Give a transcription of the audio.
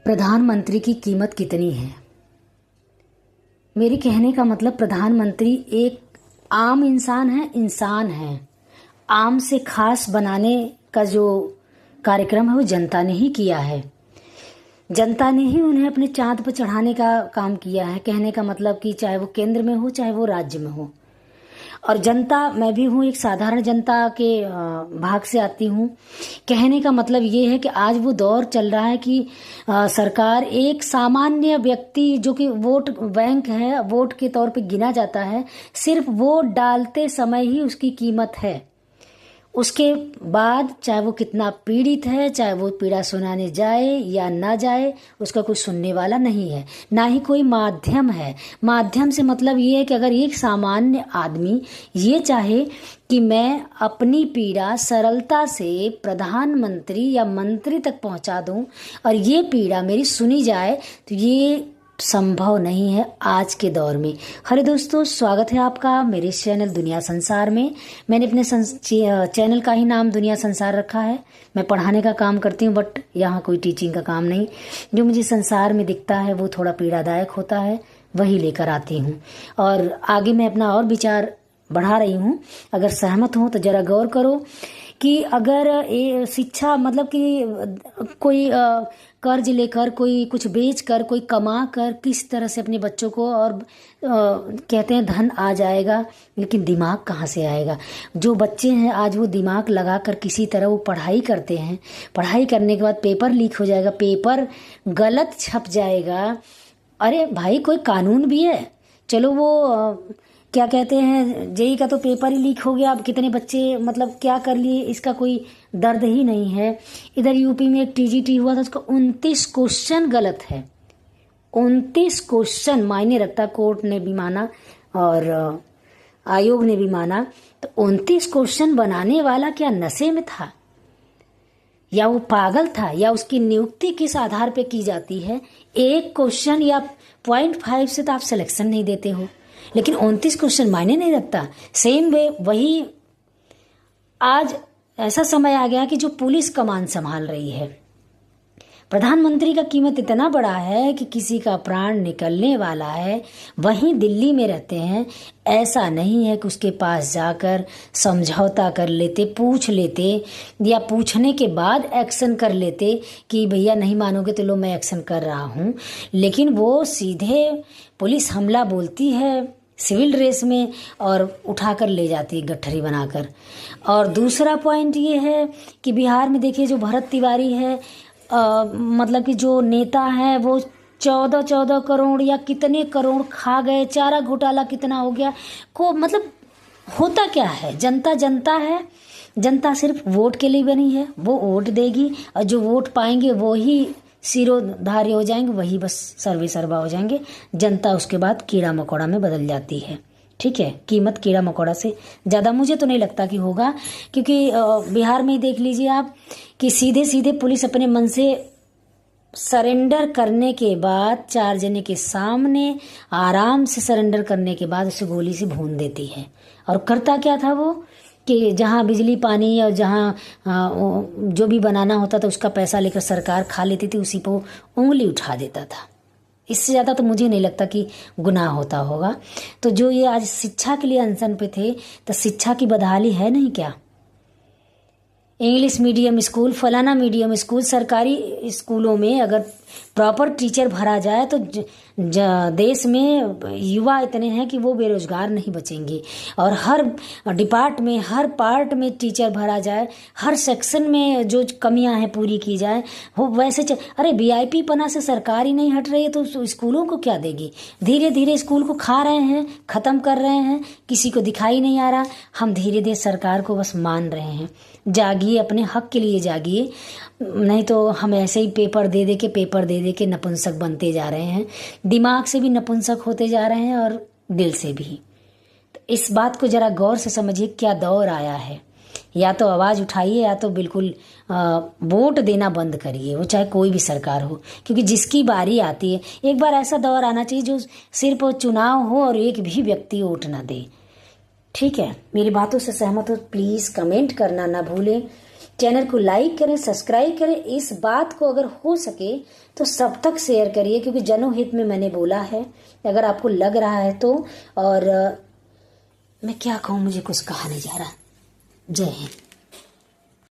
प्रधानमंत्री की कीमत कितनी है। मेरे कहने का मतलब प्रधानमंत्री एक आम इंसान है। आम से खास बनाने का जो कार्यक्रम है वो जनता ने ही किया है। जनता ने ही उन्हें अपने चांद पर चढ़ाने का काम किया है। कहने का मतलब कि चाहे वो केंद्र में हो चाहे वो राज्य में हो। और जनता, मैं भी हूँ, एक साधारण जनता के भाग से आती हूँ। कहने का मतलब ये है कि आज वो दौर चल रहा है कि सरकार एक सामान्य व्यक्ति जो कि वोट बैंक है, वोट के तौर पे गिना जाता है, सिर्फ वोट डालते समय ही उसकी कीमत है। उसके बाद चाहे वो कितना पीड़ित है, चाहे वो पीड़ा सुनाने जाए या ना जाए, उसका कोई सुनने वाला नहीं है, ना ही कोई माध्यम है। माध्यम से मतलब ये है कि अगर एक सामान्य आदमी ये चाहे कि मैं अपनी पीड़ा सरलता से प्रधानमंत्री या मंत्री तक पहुंचा दूं और ये पीड़ा मेरी सुनी जाए, तो ये संभव नहीं है आज के दौर में। हेलो दोस्तों, स्वागत है आपका मेरे चैनल दुनिया संसार में। मैंने अपने चैनल का ही नाम दुनिया संसार रखा है। मैं पढ़ाने का काम करती हूँ, बट यहाँ कोई टीचिंग का काम नहीं। जो मुझे संसार में दिखता है वो थोड़ा पीड़ादायक होता है, वही लेकर आती हूँ और आगे मैं अपना और विचार बढ़ा रही हूँ। अगर सहमत हो तो जरा गौर करो कि अगर ये शिक्षा मतलब कि कोई कर्ज लेकर, कोई कुछ बेच कर, कोई कमा कर किस तरह से अपने बच्चों को, और कहते हैं धन आ जाएगा, लेकिन दिमाग कहाँ से आएगा। जो बच्चे हैं आज वो दिमाग लगा कर किसी तरह वो पढ़ाई करते हैं। पढ़ाई करने के बाद पेपर लीक हो जाएगा, पेपर गलत छप जाएगा। अरे भाई, कोई कानून भी है। चलो वो क्या कहते हैं, जेई का तो पेपर ही लीक हो गया। अब कितने बच्चे मतलब क्या कर लिए, इसका कोई दर्द ही नहीं है। इधर यूपी में एक टीजीटी हुआ था, उसका 29 क्वेश्चन गलत है। 29 क्वेश्चन मायने रखता, कोर्ट ने भी माना और आयोग ने भी माना। तो 29 क्वेश्चन बनाने वाला क्या नशे में था, या वो पागल था, या उसकी नियुक्ति किस आधार पे की जाती है। एक क्वेश्चन या 0.5 से तो आप सिलेक्शन नहीं देते हो, लेकिन 29 क्वेश्चन मायने नहीं रखता। सेम वे वही आज ऐसा समय आ गया कि जो पुलिस कमान संभाल रही है। प्रधानमंत्री का कीमत इतना बड़ा है कि किसी का प्राण निकलने वाला है, वहीं दिल्ली में रहते हैं। ऐसा नहीं है कि उसके पास जाकर समझौता कर लेते, पूछ लेते, या पूछने के बाद एक्शन कर लेते कि भैया नहीं मानोगे तो लो मैं एक्शन कर रहा हूँ। लेकिन वो सीधे पुलिस हमला बोलती है सिविल ड्रेस में और उठाकर ले जाती है गठरी बनाकर। और दूसरा पॉइंट ये है कि बिहार में देखिए जो भरत तिवारी है, मतलब कि जो नेता है, वो 14 करोड़ या कितने करोड़ खा गए। चारा घोटाला कितना हो गया को, मतलब होता क्या है। जनता जनता है, जनता सिर्फ वोट के लिए बनी है। वो वोट देगी और जो वोट पाएंगे वो ही सिरोधार्य हो जाएंगे, वही बस सर्वे सर्वा हो जाएंगे। जनता उसके बाद कीड़ा मकोड़ा में बदल जाती है। ठीक है, कीमत कीड़ा मकोड़ा से ज़्यादा मुझे तो नहीं लगता कि होगा, क्योंकि बिहार में ही देख लीजिए आप कि सीधे सीधे पुलिस अपने मन से सरेंडर करने के बाद 4 जने के सामने आराम से सरेंडर करने के बाद उसे गोली से भून देती है। और करता क्या था वो कि जहाँ बिजली पानी और जहाँ जो भी बनाना होता था उसका पैसा लेकर सरकार खा लेती थी, उसी को उंगली उठा देता था। इससे ज़्यादा तो मुझे नहीं लगता कि गुनाह होता होगा। तो जो ये आज शिक्षा के लिए अनशन पे थे, तो शिक्षा की बदहाली है नहीं क्या। इंग्लिश मीडियम स्कूल, फलाना मीडियम स्कूल, सरकारी स्कूलों में अगर प्रॉपर टीचर भरा जाए तो देश में युवा इतने हैं कि वो बेरोजगार नहीं बचेंगे। और हर डिपार्ट में, हर पार्ट में टीचर भरा जाए, हर सेक्शन में जो कमियां हैं पूरी की जाए, वो वैसे अरे वीआईपी पना से सरकार ही नहीं हट रही है तो स्कूलों को क्या देगी। धीरे धीरे स्कूल को खा रहे हैं, ख़त्म कर रहे हैं, किसी को दिखाई नहीं आ रहा। हम धीरे धीरे सरकार को बस मान रहे हैं। जागिए, अपने हक के लिए जागिए, नहीं तो हम ऐसे ही पेपर दे दे के नपुंसक बनते जा रहे हैं। दिमाग से भी नपुंसक होते जा रहे हैं और दिल से भी। तो इस बात को जरा गौर से समझिए, क्या दौर आया है। या तो आवाज़ उठाइए या तो बिल्कुल वोट देना बंद करिए, वो चाहे कोई भी सरकार हो, क्योंकि जिसकी बारी आती है, एक बार ऐसा दौर आना चाहिए जो सिर्फ चुनाव हो और एक भी व्यक्ति वोट ना दे। ठीक है, मेरी बातों से सहमत हो प्लीज़ कमेंट करना ना भूलें। चैनल को लाइक करें, सब्सक्राइब करें। इस बात को अगर हो सके तो सब तक शेयर करिए, क्योंकि जनहित में मैंने बोला है। अगर आपको लग रहा है तो, और मैं क्या कहूँ, मुझे कुछ कहा नहीं जा रहा। जय हिंद।